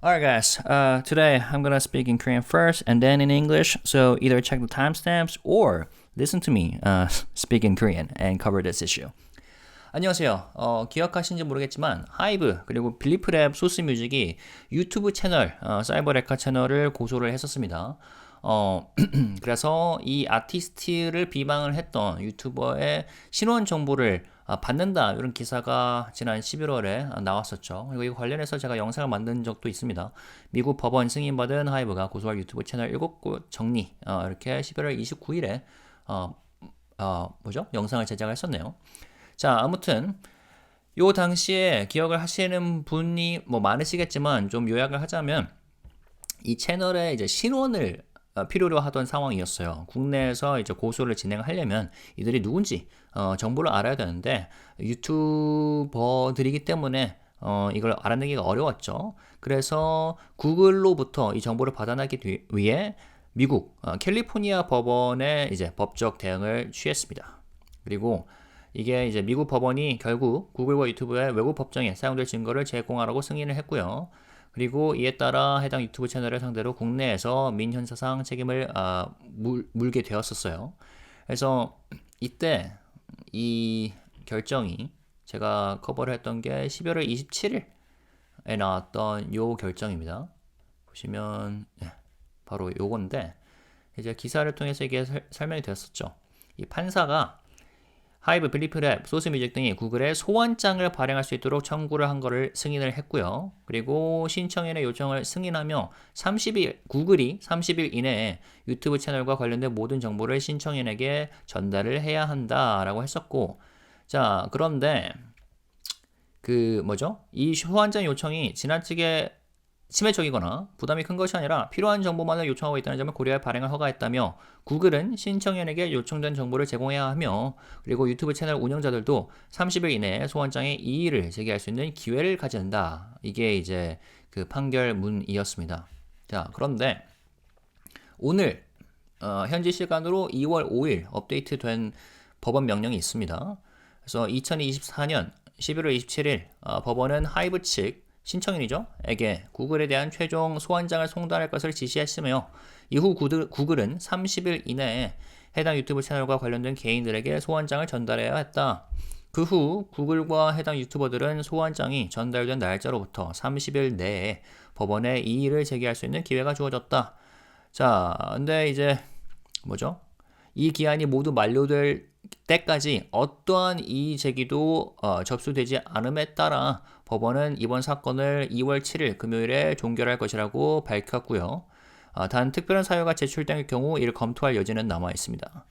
Alright guys, today I'm gonna speak in Korean first and then in English, so either check the timestamps or listen to me speak in Korean and cover this issue. 안녕하세요. 기억하신지 모르겠지만 하이브 그리고 빌리프랩 소스뮤직이 유튜브 채널, 사이버레카 채널을 고소를 했었습니다. 그래서 이 아티스트를 비방을 했던 유튜버의 신원 정보를 받는다 이런 기사가 지난 11월에 나왔었죠. 그리고 이거 관련해서 제가 영상을 만든 적도 있습니다. 미국 법원 승인받은 하이브가 고소할 유튜브 채널 7곳 정리 이렇게 11월 29일에 영상을 제작을 했었네요. 자, 아무튼 요 당시에 기억을 하시는 분이 많으시겠지만 좀 요약을 하자면 이 채널에 이제 신원을 필요로 하던 상황이었어요. 국내에서 이제 고소를 진행하려면 이들이 누군지 정보를 알아야 되는데 유튜버들이기 때문에 이걸 알아내기가 어려웠죠. 그래서 구글로부터 이 정보를 받아내기 위해 미국 캘리포니아 법원에 이제 법적 대응을 취했습니다. 그리고 이게 이제 미국 법원이 결국 구글과 유튜브의 외부 법정에 사용될 증거를 제공하라고 승인을 했고요. 그리고 이에 따라 해당 유튜브 채널을 상대로 국내에서 민형사상 책임을 물게 되었었어요. 그래서 이때 이 결정이 제가 커버를 했던 게 12월 27일에 나왔던 요 결정입니다. 보시면 바로 요건데 이제 기사를 통해서 이게 설명이 되었었죠. 이 판사가 하이브, 빌리프랩, 소스뮤직 등이 구글에 소환장을 발행할 수 있도록 청구를 한 것을 승인을 했고요. 그리고 신청인의 요청을 승인하며 구글이 30일 이내에 유튜브 채널과 관련된 모든 정보를 신청인에게 전달을 해야 한다라고 했었고, 자, 그런데 이 소환장 요청이 지나치게 치매적이거나 부담이 큰 것이 아니라 필요한 정보만을 요청하고 있다는 점을 고려해 발행을 허가했다며 구글은 신청인에게 요청된 정보를 제공해야 하며 그리고 유튜브 채널 운영자들도 30일 이내에 소환장에 이의를 제기할 수 있는 기회를 가진다. 이게 이제 그 판결문이었습니다. 자, 그런데 오늘 현지 시간으로 2월 5일 업데이트된 법원 명령이 있습니다. 그래서 2024년 11월 27일 법원은 하이브 측 신청인이죠. 에게 구글에 대한 최종 소환장을 송달할 것을 지시했으며 이후 구글은 30일 이내에 해당 유튜브 채널과 관련된 개인들에게 소환장을 전달해야 했다. 그 후 구글과 해당 유튜버들은 소환장이 전달된 날짜로부터 30일 내에 법원에 이의를 제기할 수 있는 기회가 주어졌다. 자, 근데 이제 이 기한이 모두 만료될 때까지 어떠한 이의 제기도 접수되지 않음에 따라 법원은 이번 사건을 2월 7일 금요일에 종결할 것이라고 밝혔고요. 단 특별한 사유가 제출될 경우 이를 검토할 여지는 남아 있습니다.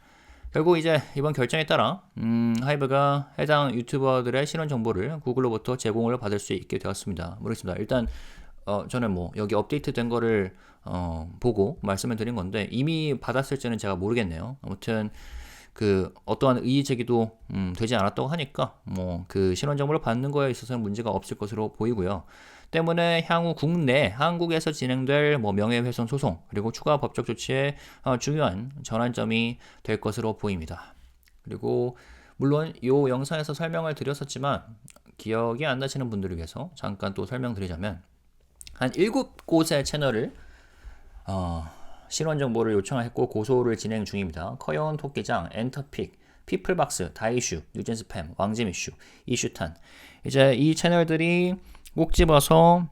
결국 이제 이번 결정에 따라 하이브가 해당 유튜버들의 신원 정보를 구글로부터 제공을 받을 수 있게 되었습니다. 모르겠습니다. 일단 저는 여기 업데이트된 거를 보고 말씀을 드린 건데 이미 받았을지는 제가 모르겠네요. 아무튼 어떠한 이의 제기도 되지 않았다고 하니까 그 신원 정보를 받는 거에 있어서는 문제가 없을 것으로 보이고요. 때문에 향후 국내 한국에서 진행될 명예훼손 소송 그리고 추가 법적 조치에 중요한 전환점이 될 것으로 보입니다. 그리고 물론 이 영상에서 설명을 드렸었지만 기억이 안 나시는 분들을 위해서 잠깐 또 설명드리자면 한 7곳의 채널을 신원 정보를 요청했고 고소를 진행 중입니다. 커yon 토끼장, 엔터픽, 피플박스, 다이슈, 뉴진스팸, 왕짐 이슈, 이슈탄. 이제 이 채널들이 꼭 집어서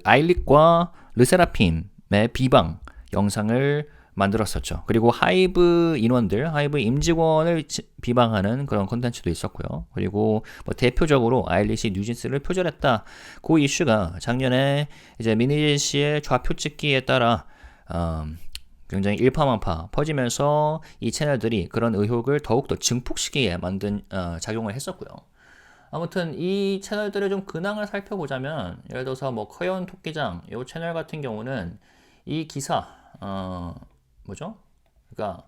아일릭과 르세라핌의 비방 영상을 만들었었죠. 그리고 하이브 인원들, 하이브 임직원을 비방하는 그런 콘텐츠도 있었고요. 그리고 대표적으로 아일릿이 뉴진스를 표절했다. 그 이슈가 작년에 이제 미니진 씨의 좌표 찍기에 따라 굉장히 일파만파 퍼지면서 이 채널들이 그런 의혹을 더욱더 증폭시키게 만든 작용을 했었고요. 아무튼 이 채널들의 좀 근황을 살펴보자면 예를 들어서 커yon 토끼장 이 채널 같은 경우는 이 기사 그러니까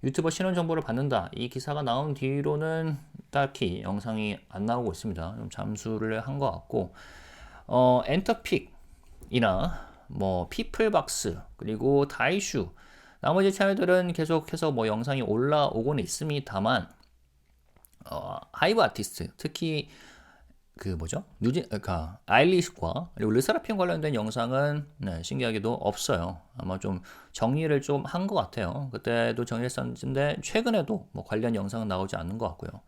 유튜버 신원 정보를 받는다 이 기사가 나온 뒤로는 딱히 영상이 안 나오고 있습니다. 좀 잠수를 한 것 같고 엔터픽이나 피플박스 그리고 다이슈 나머지 채널들은 계속해서 영상이 올라오고는 있습니다만 하이브 아티스트 특히 그 뭐죠? 그러니까 아일리시과 그리고 르세라핌 관련된 영상은 네, 신기하게도 없어요. 아마 좀 정리를 좀 한 것 같아요. 그때도 정리했었는데 최근에도 뭐 관련 영상은 나오지 않는 것 같고요.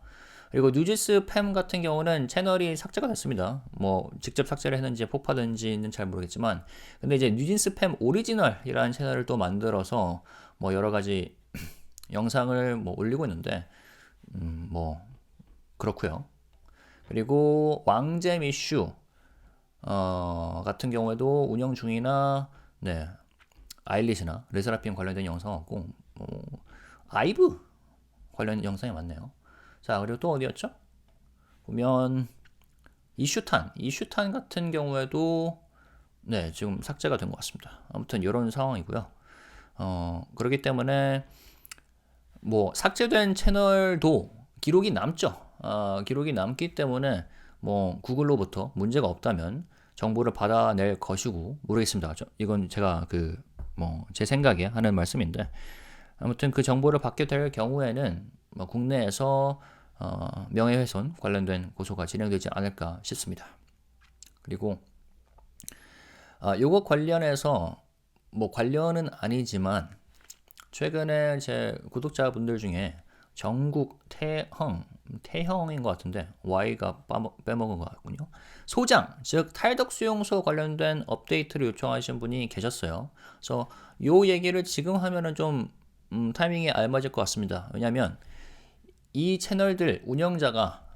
그리고 뉴지스 팸 같은 경우는 채널이 삭제가 됐습니다. 뭐 직접 삭제를 했는지 폭파된지는 잘 모르겠지만, 근데 이제 뉴지스 팸 오리지널이라는 채널을 또 만들어서 뭐 여러 가지 영상을 뭐 올리고 있는데, 뭐 그렇고요. 그리고 왕잼 이슈 같은 경우에도 운영 중이나 네 아일리시나 르세라핌 관련된 영상 없고 아이브 관련 영상이 많네요. 자, 그리고 또 어디였죠? 보면 이슈탄 같은 경우에도 네 지금 삭제가 된 것 같습니다. 아무튼 이런 상황이고요. 그렇기 때문에 뭐 삭제된 채널도 기록이 남죠. 기록이 남기 때문에 뭐 구글로부터 문제가 없다면 정보를 받아낼 것이고, 모르겠습니다. 이건 제가 그 뭐 제 생각에 하는 말씀인데, 아무튼 그 정보를 받게 될 경우에는 뭐 국내에서 명예훼손 관련된 고소가 진행되지 않을까 싶습니다. 그리고 요거 관련해서 뭐 관련은 아니지만 최근에 제 구독자분들 중에 정국 태형인 것 같은데 Y가 빼먹은 것 같군요. 소장, 즉 탈덕 수용소 관련된 업데이트를 요청하신 분이 계셨어요. 그래서 요 얘기를 지금 하면은 좀 타이밍에 알맞을 것 같습니다. 왜냐하면 이 채널들 운영자가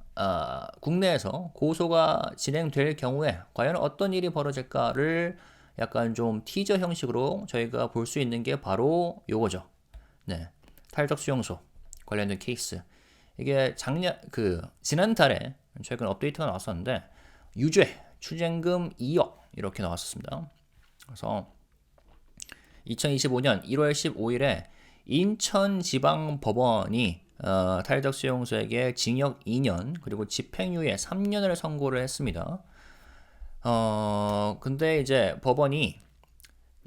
국내에서 고소가 진행될 경우에 과연 어떤 일이 벌어질까를 약간 좀 티저 형식으로 저희가 볼 수 있는 게 바로 요거죠. 네, 탈덕 수용소 관련된 케이스. 이게 지난달에 최근 업데이트가 나왔었는데 유죄 추징금 2억 이렇게 나왔었습니다. 그래서 2025년 1월 15일에 인천지방법원이 탈덕 수용소에게 징역 2년 그리고 집행유예 3년을 선고를 했습니다. 근데 이제 법원이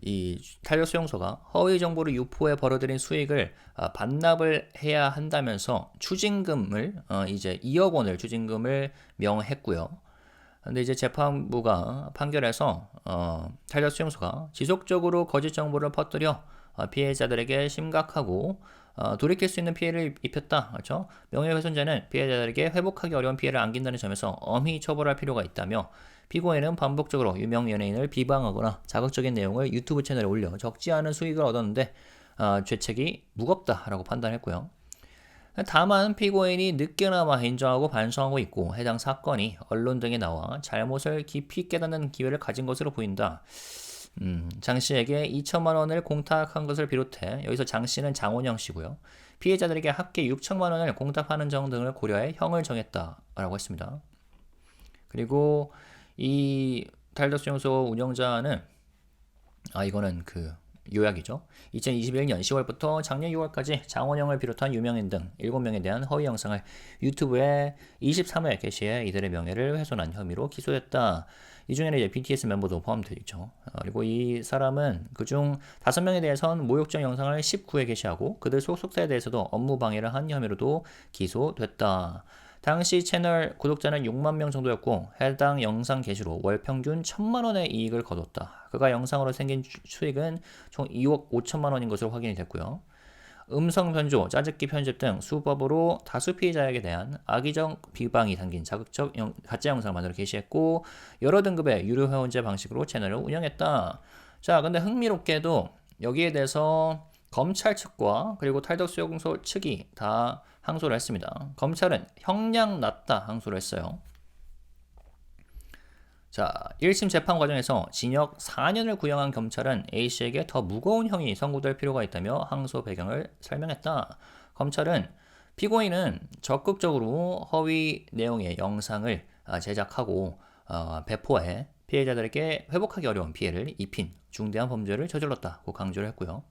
이 탈덕 수용소가 허위 정보를 유포해 벌어들인 수익을 반납을 해야 한다면서 추징금을 이제 2억 원을 추징금을 명했고요. 근데 이제 재판부가 판결에서 탈덕 수용소가 지속적으로 거짓 정보를 퍼뜨려 피해자들에게 심각하고 돌이킬 수 있는 피해를 입혔다. 그렇죠? 명예훼손죄는 피해자들에게 회복하기 어려운 피해를 안긴다는 점에서 엄히 처벌할 필요가 있다며, 피고인은 반복적으로 유명 연예인을 비방하거나 자극적인 내용을 유튜브 채널에 올려 적지 않은 수익을 얻었는데 죄책이 무겁다라고 판단했고요. 다만 피고인이 늦게나마 인정하고 반성하고 있고 해당 사건이 언론 등에 나와 잘못을 깊이 깨닫는 기회를 가진 것으로 보인다. 장 씨에게 2천만 원을 공탁한 것을 비롯해, 여기서 장 씨는 장원영 씨고요. 피해자들에게 합계 6천만 원을 공탁하는 점 등을 고려해 형을 정했다라고 했습니다. 그리고 이 탈덕 수용소 운영자는 이거는 그 요약이죠. 2021년 10월부터 작년 6월까지 장원영을 비롯한 유명인 등 7명에 대한 허위 영상을 유튜브에 23회 게시해 이들의 명예를 훼손한 혐의로 기소했다. 이 중에는 이제 BTS 멤버도 포함되어 있죠. 그리고 이 사람은 그중 5명에 대해서는 모욕적 영상을 19회 게시하고 그들 소속사에 대해서도 업무 방해를 한 혐의로도 기소됐다. 당시 채널 구독자는 6만 명 정도였고 해당 영상 게시로 월 평균 1,000만 원의 이익을 거뒀다. 그가 영상으로 생긴 수익은 총 2억 5천만 원인 것으로 확인이 됐고요. 음성 변조, 짜집기 편집 등 수법으로 다수 피해자에게 대한 악의적 비방이 담긴 자극적 가짜 영상을 만들어 게시했고 여러 등급의 유료 회원제 방식으로 채널을 운영했다. 자, 근데 흥미롭게도 여기에 대해서 검찰 측과 그리고 탈덕 수용소 측이 다 항소를 했습니다. 검찰은 형량 낮다 항소를 했어요. 자, 1심 재판 과정에서 징역 4년을 구형한 검찰은 A씨에게 더 무거운 형이 선고될 필요가 있다며 항소 배경을 설명했다. 검찰은 피고인은 적극적으로 허위 내용의 영상을 제작하고 배포해 피해자들에게 회복하기 어려운 피해를 입힌 중대한 범죄를 저질렀다고 강조를 했고요.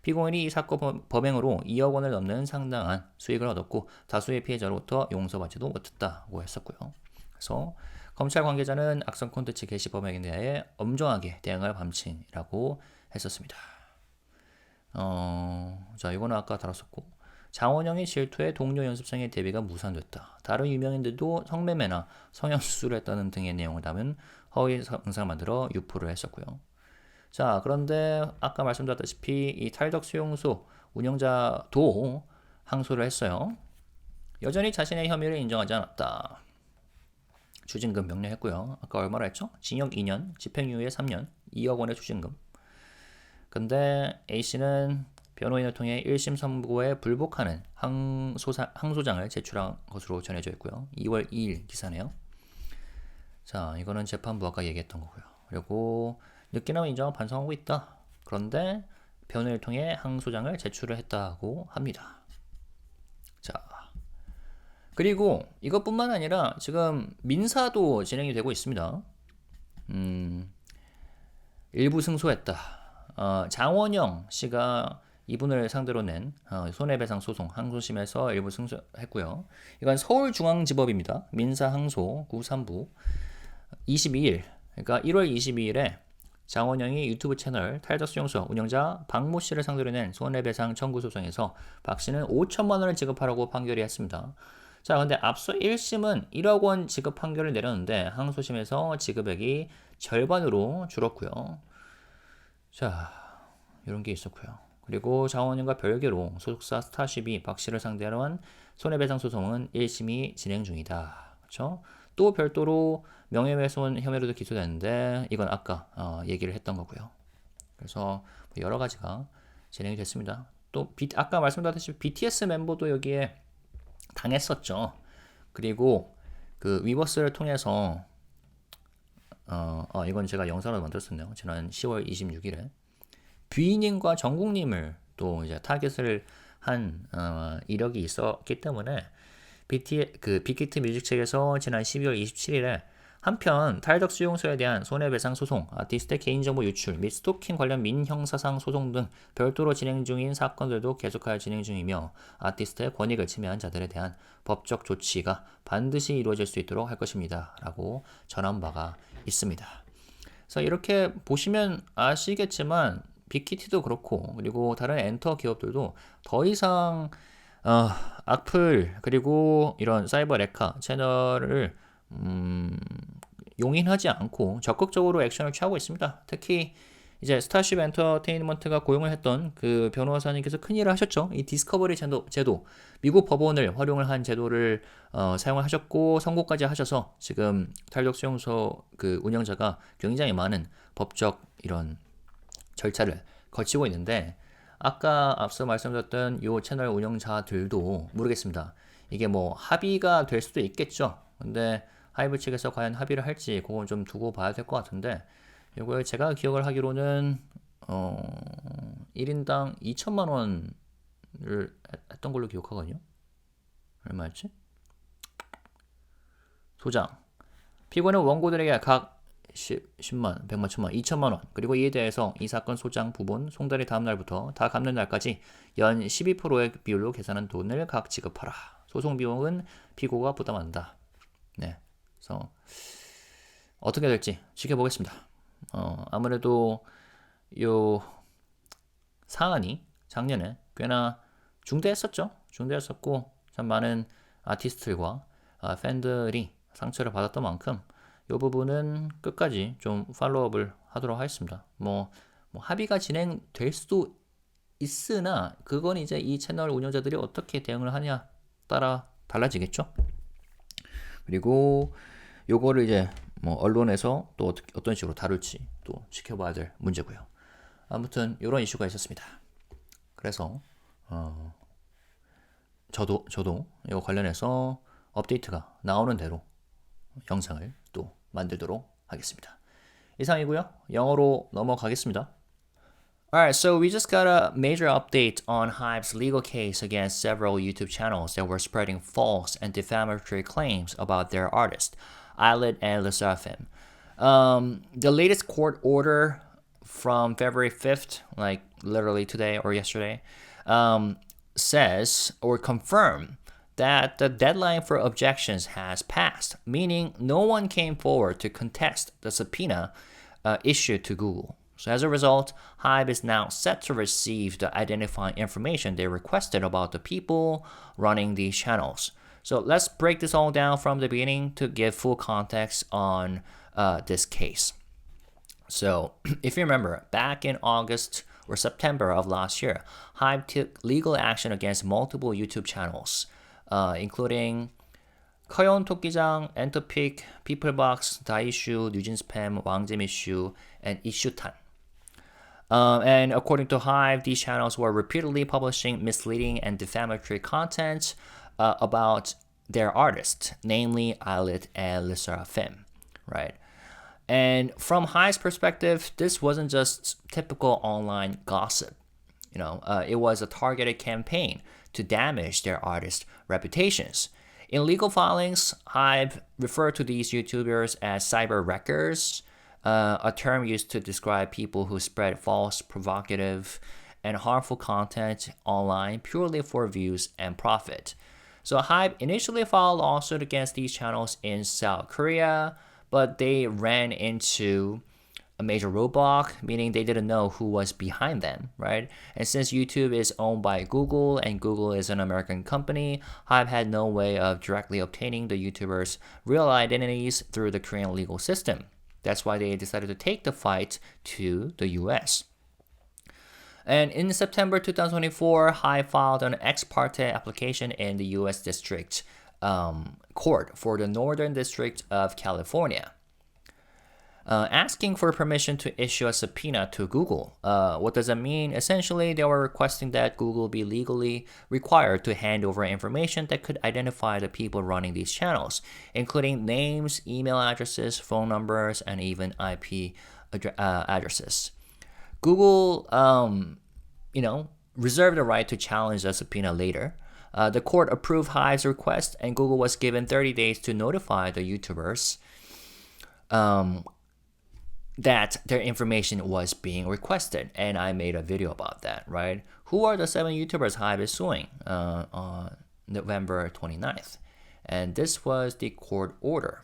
피고인이 이 사건 범행으로 2억 원을 넘는 상당한 수익을 얻었고 다수의 피해자로부터 용서받지도 못했다고 했었고요. 그래서 검찰 관계자는 악성 콘텐츠 게시 범행에 대해 엄정하게 대응할 방침이라고 했었습니다. 자, 이거는 아까 다뤘었고, 장원영의 질투에 동료 연습생의 데뷔가 무산됐다. 다른 유명인들도 성매매나 성형수술을 했다는 등의 내용을 담은 허위 영상을 만들어 유포를 했었고요. 자, 그런데 아까 말씀드렸다시피 이 탈덕 수용소 운영자도 항소를 했어요. 여전히 자신의 혐의를 인정하지 않았다. 추징금 명령했고요. 아까 얼마나 했죠? 징역 2년, 집행유예 3년, 2억 원의 추징금. 근데 A씨는 변호인을 통해 1심 선고에 불복하는 항소장을 제출한 것으로 전해져 있고요. 2월 2일 기사네요. 자, 이거는 재판부 아까 얘기했던 거고요. 그리고 늦게나마 인정하고 반성하고 있다. 그런데 변호인을 통해 항소장을 제출을 했다고 합니다. 자, 그리고 이것뿐만 아니라 지금 민사도 진행이 되고 있습니다. 일부 승소했다. 장원영 씨가 이분을 상대로 낸 손해배상 소송 항소심에서 일부 승소했고요. 이건 서울중앙지법입니다. 민사항소 9-3부 22일, 그러니까 1월 22일에 장원영이 유튜브 채널 탈덕수용소 운영자 박모 씨를 상대로 낸 손해배상 청구 소송에서 박 씨는 5천만 원을 지급하라고 판결이 했습니다. 자, 근데 앞서 1심은 1억 원 지급 판결을 내렸는데 항소심에서 지급액이 절반으로 줄었고요. 자, 이런 게 있었고요. 그리고 장원영과 별개로 소속사 스타쉽이 박 씨를 상대로 한 손해배상 소송은 1심이 진행 중이다. 그렇죠? 또 별도로 명예훼손 혐의로도 기소됐는데 이건 아까 얘기를 했던 거고요. 그래서 여러 가지가 진행이 됐습니다. 또 아까 말씀드렸듯이 BTS 멤버도 여기에 당했었죠. 그리고 그 위버스를 통해서 이건 제가 영상으로 만들었었네요. 지난 10월 26일에 뷔님과 정국님을 또 이제 타겟을 한 이력이 있었기 때문에 빅히트 뮤직 측에서 지난 12월 27일에 한편 탈덕 수용소에 대한 손해배상 소송, 아티스트의 개인정보 유출 및 스토킹 관련 민형사상 소송 등 별도로 진행 중인 사건들도 계속하여 진행 중이며 아티스트의 권익을 침해한 자들에 대한 법적 조치가 반드시 이루어질 수 있도록 할 것입니다. 라고 전한 바가 있습니다. 그래서 이렇게 보시면 아시겠지만 빅히트도 그렇고 그리고 다른 엔터 기업들도 더 이상 악플 그리고 이런 사이버 레카 채널을 용인하지 않고 적극적으로 액션을 취하고 있습니다. 특히 이제 스타쉽 엔터테인먼트가 고용을 했던 그 변호사님께서 큰일을 하셨죠. 이 디스커버리 제도, 미국 법원을 활용을 한 제도를 사용을 하셨고 선고까지 하셔서 지금 탈덕 수용소 그 운영자가 굉장히 많은 법적 이런 절차를 거치고 있는데 아까 앞서 말씀드렸던 이 채널 운영자들도 모르겠습니다. 이게 뭐 합의가 될 수도 있겠죠. 근데 하이브 측에서 과연 합의를 할지 그건 좀 두고 봐야 될 것 같은데 이거 제가 기억을 하기로는 1인당 2천만 원을 했던 걸로 기억하거든요. 얼마였지? 소장 피고는 원고들에게 각 10만, 100만, 1000만, 2천만 원 그리고 이에 대해서 이 사건 소장 부분 송달이 다음 날부터 다 갚는 날까지 연 12%의 비율로 계산한 돈을 각 지급하라. 소송 비용은 피고가 부담한다. 네, 그래서 어떻게 될지 지켜보겠습니다. 아무래도 요 사안이 작년에 꽤나 중대했었고 참 많은 아티스트들과 팬들이 상처를 받았던 만큼 이 부분은 끝까지 좀 팔로우업을 하도록 하겠습니다. 뭐 합의가 진행될 수도 있으나 그건 이제 이 채널 운영자들이 어떻게 대응을 하냐 따라 달라지겠죠. 그리고 요거를 이제 뭐 언론에서 또 어떤 식으로 다룰지 또 지켜봐야 될 문제고요. 아무튼 이런 이슈가 있었습니다. 그래서 저도 이거 관련해서 업데이트가 나오는 대로 영상을 또 만들도록 하겠습니다. 이상이고요. 영어로 넘어가겠습니다. Alright, so we just got a major update on HYBE's legal case against several YouTube channels that were spreading false and defamatory claims about their artist, Eyelid and LeSeraphim. The latest court order from February 5th, like literally today or yesterday, says or confirmed that the deadline for objections has passed, meaning no one came forward to contest the subpoena issued to Google. So as a result, HYBE is now set to receive the identifying information they requested about the people running these channels. So let's break this all down from the beginning to give full context on this case. So if you remember, back in August or September of last year, HYBE took legal action against multiple YouTube channels, including 커연 토끼장, 엔터픽, 피플박스, 다이슈, 뉴진스팸, 왕잼이슈, and 이슈탄. And according to HYBE, these channels were repeatedly publishing misleading and defamatory content about their artists, namely Islet and Le Seraphim, right? And from HYBE's perspective, this wasn't just typical online gossip. It was a targeted campaign to damage their artists' reputations. In legal filings, HYBE referred to these YouTubers as cyber wreckers, a term used to describe people who spread false, provocative, and harmful content online purely for views and profit. So HYBE initially filed a lawsuit against these channels in South Korea, but they ran into a major roadblock, meaning they didn't know who was behind them, right? And since YouTube is owned by Google and Google is an American company, HYBE had no way of directly obtaining the YouTubers' real identities through the Korean legal system. That's why they decided to take the fight to the US. And in September 2024, HYBE filed an ex parte application in the US District Court for the Northern District of California, asking for permission to issue a subpoena to Google. What does that mean? Essentially, they were requesting that Google be legally required to hand over information that could identify the people running these channels, including names, email addresses, phone numbers, and even IP addresses. Google, reserved the right to challenge the subpoena later. The court approved HYBE's request, and Google was given 30 days to notify the YouTubers that their information was being requested. And I made a video about that, right? Who are the 7 YouTubers HYBE is suing on November 29th? And this was the court order.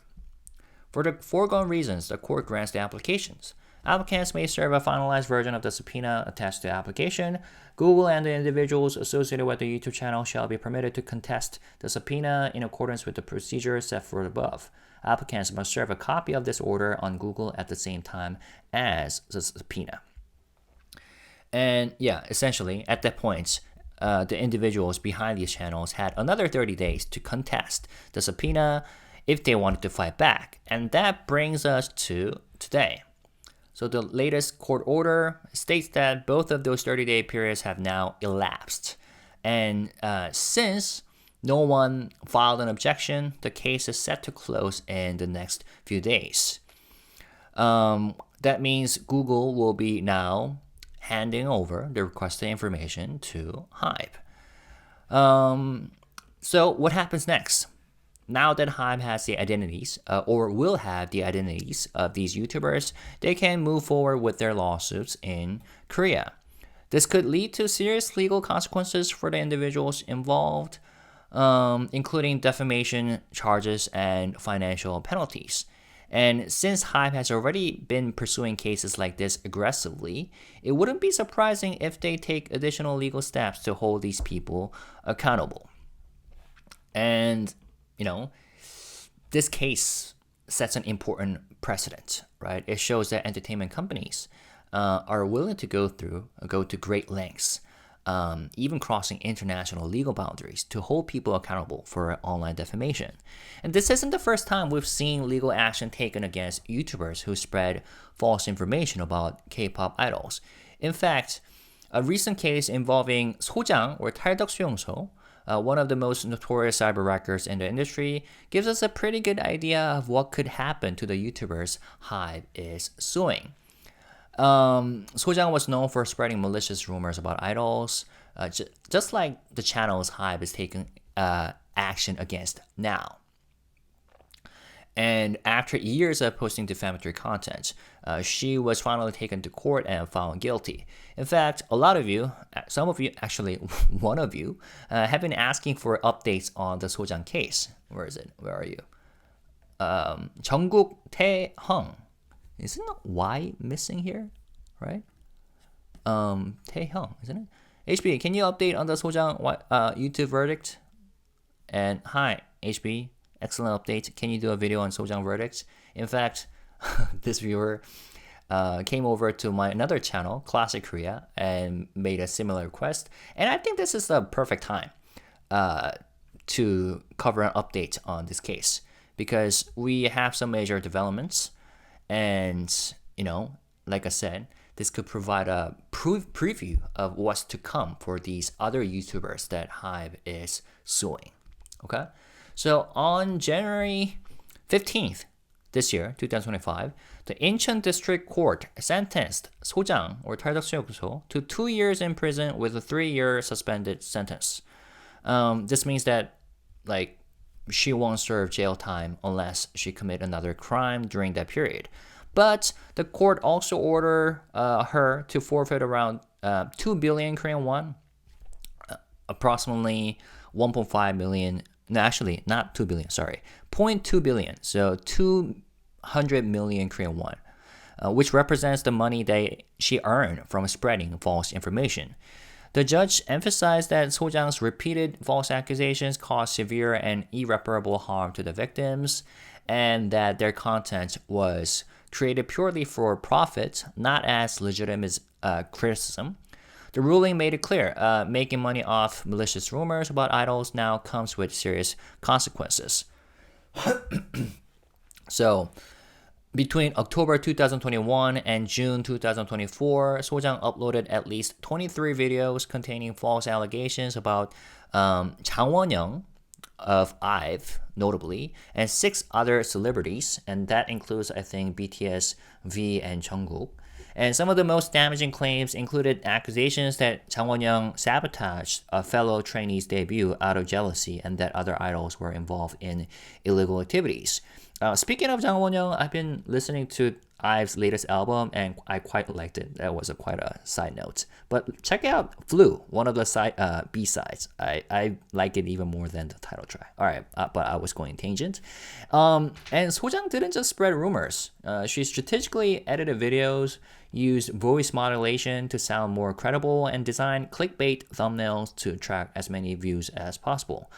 For the foregone reasons, the court grants the applications. Applicants may serve a finalized version of the subpoena attached to the application. Google and the individuals associated with the YouTube channel shall be permitted to contest the subpoena in accordance with the procedure set forth above. Applicants must serve a copy of this order on Google at the same time as the subpoena. And yeah, essentially, at that point, the individuals behind these channels had another 30 days to contest the subpoena if they wanted to fight back. And that brings us to today. So the latest court order states that both of those 30-day periods have now elapsed. And since no one filed an objection, the case is set to close in the next few days. That means Google will be now handing over the requested information to HYBE. So what happens next? Now that HYBE has the identities, or will have the identities of these YouTubers, they can move forward with their lawsuits in Korea. This could lead to serious legal consequences for the individuals involved, including defamation charges and financial penalties. And since HYBE has already been pursuing cases like this aggressively, it wouldn't be surprising if they take additional legal steps to hold these people accountable. And this case sets an important precedent, right? It shows that entertainment companies are willing to go to great lengths, even crossing international legal boundaries to hold people accountable for online defamation. And this isn't the first time we've seen legal action taken against YouTubers who spread false information about K-pop idols. In fact, a recent case involving 소장 or 탈덕 수용소, one of the most notorious cyber wreckers in the industry, gives us a pretty good idea of what could happen to the YouTubers HYBE is suing. 소장 was known for spreading malicious rumors about idols, just like the channels HYBE is taking action against now. And after years of posting defamatory content, she was finally taken to court and found guilty. In fact, a lot of you, some of you, actually one of you, have been asking for updates on the 소장 case. Where is it? Where are you? 정국 태형. Isn't Y missing here? right? Taehyung, isn't it? HB, can you update on the Sojang YouTube verdict? And hi, HB, excellent update. Can you do a video on Sojang verdict? In fact, this viewer came over to my another channel, Classic Korea, and made a similar request. And I think this is the perfect time to cover an update on this case because we have some major developments, and like I said, this could provide a preview of what's to come for these other YouTubers that HYBE is suing. Okay, so on January 15th this year, 2025, the Incheon District Court sentenced Sojang or 탈덕수용소 to 2 years in prison with a 3-year suspended sentence. This means that she won't serve jail time unless she commit another crime during that period. But the court also ordered her to forfeit around 2 billion Korean won, approximately 1.5 million. No, actually, not 2 billion, sorry. 0.2 billion, so 200 million Korean won, which represents the money that she earned from spreading false information. The judge emphasized that Sojang's repeated false accusations caused severe and irreparable harm to the victims, and that their content was created purely for profit, not as legitimate criticism. The ruling made it clear, making money off malicious rumors about idols now comes with serious consequences. So, between October 2021 and June 2024, Sojang uploaded at least 23 videos containing false allegations about Jang Won-young of HYBE, notably, and 6 other celebrities, and that includes, I think, BTS, V, and Jungkook. And some of the most damaging claims included accusations that Jang Won-young sabotaged a fellow trainee's debut out of jealousy and that other idols were involved in illegal activities. Speaking of Jang Won-young, I've been listening to HYBE's latest album and I quite liked it. That was quite a side note. But check out Flu, one of the B-sides. I like it even more than the title track. Alright, but I was going tangent. And Sojang didn't just spread rumors. She strategically edited videos, used voice modulation to sound more credible, and designed clickbait thumbnails to attract as many views as possible.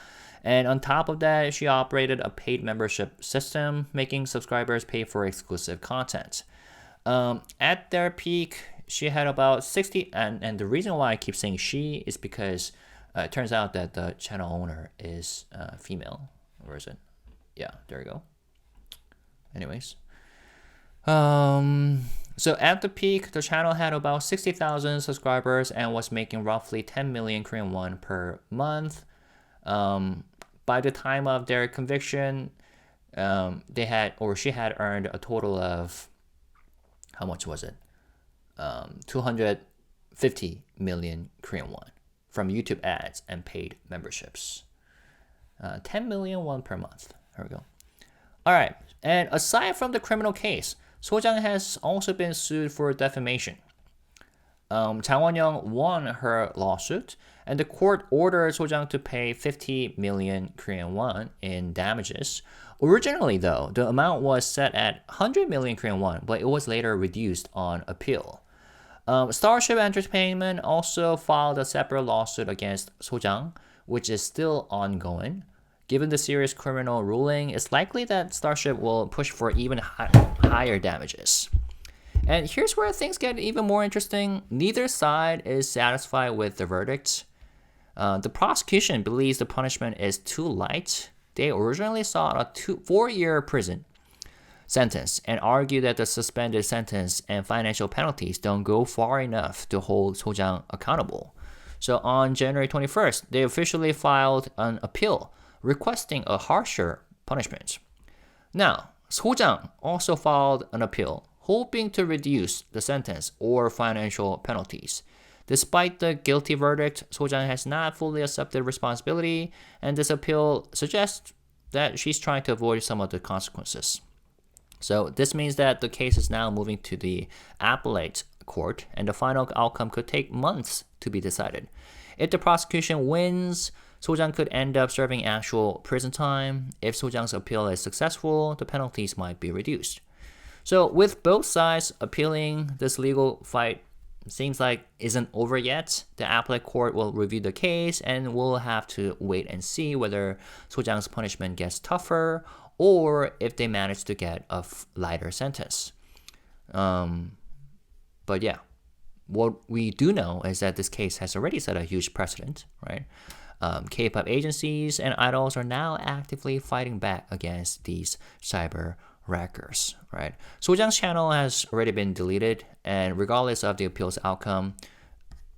And on top of that, she operated a paid membership system, making subscribers pay for exclusive content. At their peak, she had about 60, and the reason why I keep saying she is because it turns out that the channel owner is female. Where is it? Yeah, there we go. Anyways. So at the peak, the channel had about 60,000 subscribers and was making roughly 10 million Korean won per month. By the time of their conviction, she had earned a total of, how much was it? 250 million Korean won from YouTube ads and paid memberships. 10 million won per month. There we go. All right. And aside from the criminal case, Sojang has also been sued for defamation. Jang Won-young won her lawsuit, and the court ordered Sojang to pay 50 million Korean won in damages. Originally, though, the amount was set at 100 million Korean won, but it was later reduced on appeal. Starship Entertainment also filed a separate lawsuit against Sojang, which is still ongoing. Given the serious criminal ruling, it's likely that Starship will push for even higher damages. And here's where things get even more interesting. Neither side is satisfied with the verdict. The prosecution believes the punishment is too light. They originally sought a 4-year prison sentence and argue that the suspended sentence and financial penalties don't go far enough to hold Sojang accountable. So on January 21st, they officially filed an appeal requesting a harsher punishment. Now, Sojang also filed an appeal hoping to reduce the sentence or financial penalties. Despite the guilty verdict, Sojang has not fully accepted responsibility, and this appeal suggests that she's trying to avoid some of the consequences. So this means that the case is now moving to the appellate court, and the final outcome could take months to be decided. If the prosecution wins, Sojang could end up serving actual prison time. If Sojang's appeal is successful, the penalties might be reduced. So with both sides appealing, this legal fight seems like isn't over yet. The appellate court will review the case and we'll have to wait and see whether 소장's punishment gets tougher or if they manage to get a lighter sentence. But yeah, what we do know is that this case has already set a huge precedent, right? K-pop agencies and idols are now actively fighting back against these cyber wreckers, right? 소장's channel has already been deleted, and regardless of the appeal's outcome,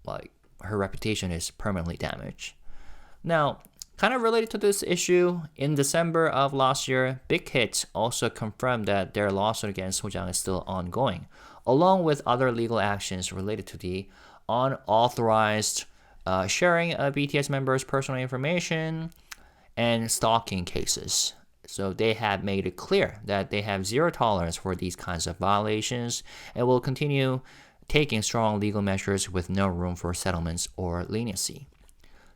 like her reputation is permanently damaged. Now, kind of related to this issue, in December of last year, Big Hit also confirmed that their lawsuit against 소장 is still ongoing, along with other legal actions related to the unauthorized sharing of BTS members' personal information and stalking cases. So they have made it clear that they have zero tolerance for these kinds of violations and will continue taking strong legal measures with no room for settlements or leniency.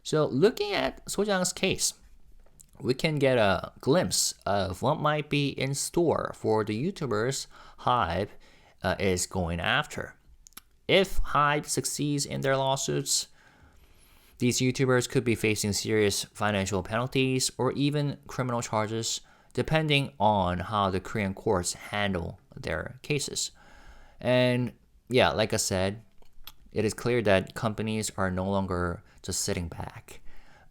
So looking at 소장's case, we can get a glimpse of what might be in store for the YouTubers HYBE is going after. If HYBE succeeds in their lawsuits, these YouTubers could be facing serious financial penalties or even criminal charges, depending on how the Korean courts handle their cases. And yeah, like I said, it is clear that companies are no longer just sitting back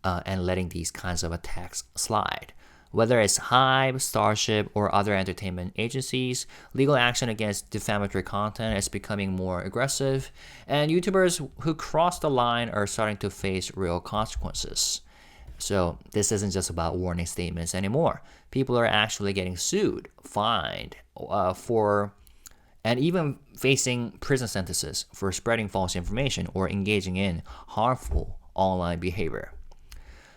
and letting these kinds of attacks slide. Whether it's HYBE, Starship, or other entertainment agencies, legal action against defamatory content is becoming more aggressive, and YouTubers who cross the line are starting to face real consequences. So this isn't just about warning statements anymore. People are actually getting sued, fined, and even facing prison sentences for spreading false information or engaging in harmful online behavior.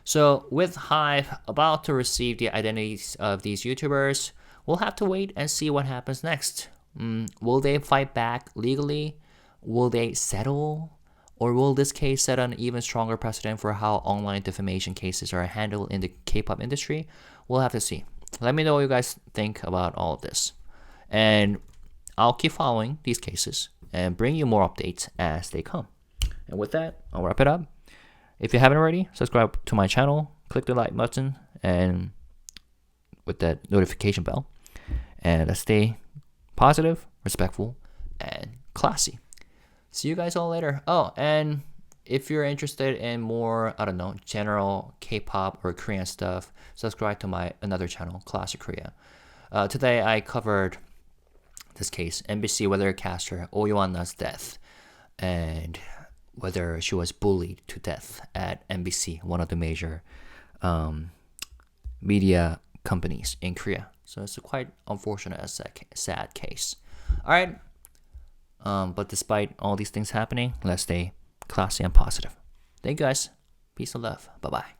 So with HYBE about to receive the identities of these YouTubers, we'll have to wait and see what happens next. Will they fight back legally? Will they settle? Or will this case set an even stronger precedent for how online defamation cases are handled in the K-pop industry? We'll have to see. Let me know what you guys think about all of this. And I'll keep following these cases and bring you more updates as they come. And with that, I'll wrap it up. If you haven't already, subscribe to my channel, click the like button, and with that notification bell. And let's stay positive, respectful, and classy. See you guys all later. Oh, and if you're interested in more, general K-pop or Korean stuff, subscribe to my another channel, Classic Korea. Today I covered this case, MBC weathercaster Oh Yohanna's death, and whether she was bullied to death at MBC, one of the major media companies in Korea. So it's a quite unfortunate and sad case. All right. But despite all these things happening, let's stay classy and positive. Thank you guys. Peace and love. Bye-bye.